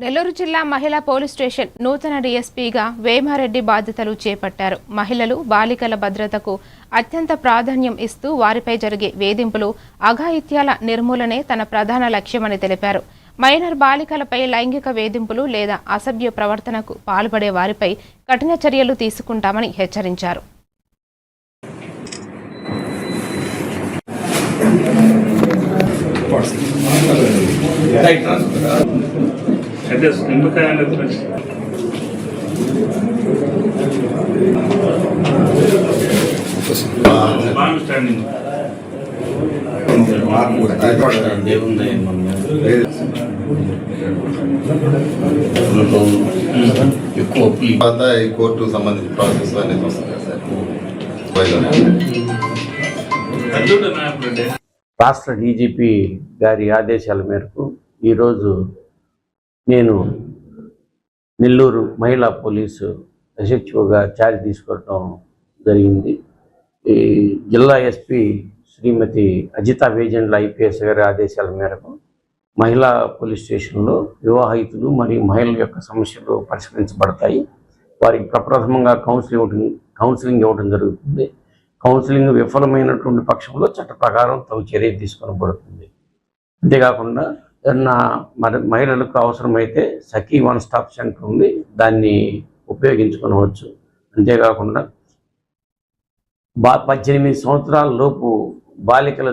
నెల్లూరు జిల్లా మహిళా police station నూతన డీఎస్పీగా వేమారెడ్డి బాధ్యతలు చేపట్టారు. మహిళలు, బాలికల భద్రతకు అత్యంత ప్రాధాన్యం ఇస్తూ వారిపై జరిగే వేధింపులు, అఘాయిత్యాల నిర్మూలనే తన ప్రధాన లక్ష్యమని తెలిపారు. మైనర్ బాలికలపై లైంగిక వేధింపులు లేదా అసభ్య ప్రవర్తనకు పాల్పడే వారిపై కఠిన చర్యలు తీసుకుంటామని హెచ్చరించారు. ఈ కోర్టు సంబంధించిన ప్రాసెస్ అనేది వస్తుంది సార్. రాష్ట్ర డీజీపీ గారి ఆదేశాల మేరకు ఈరోజు నేను నెల్లూరు మహిళా పోలీసు ఎస్హెచ్ఓగా ఛార్జ్ తీసుకోవడం జరిగింది. ఈ జిల్లా ఎస్పీ శ్రీమతి అజితా వేజెండ్ల ఐపీఎస్ గారి ఆదేశాల మేరకు మహిళా పోలీస్ స్టేషన్లో వివాహితులు మరియు మహిళల యొక్క సమస్యలు పరిష్కరించబడతాయి. వారికి ప్రప్రథమంగా కౌన్సిలింగ్ ఇవ్వడం జరుగుతుంది. కౌన్సిలింగ్ విఫలమైనటువంటి పక్షంలో చట్ట ప్రకారం తగు చర్య తీసుకొనబడుతుంది. అంతేకాకుండా ఏదన్నా మహిళలకు అవసరమైతే సఖీ వన్ స్టాప్ సెంటర్ ఉంది, దాన్ని ఉపయోగించుకోవచ్చు. అంతేకాకుండా 18 సంవత్సరాల లోపు బాలికల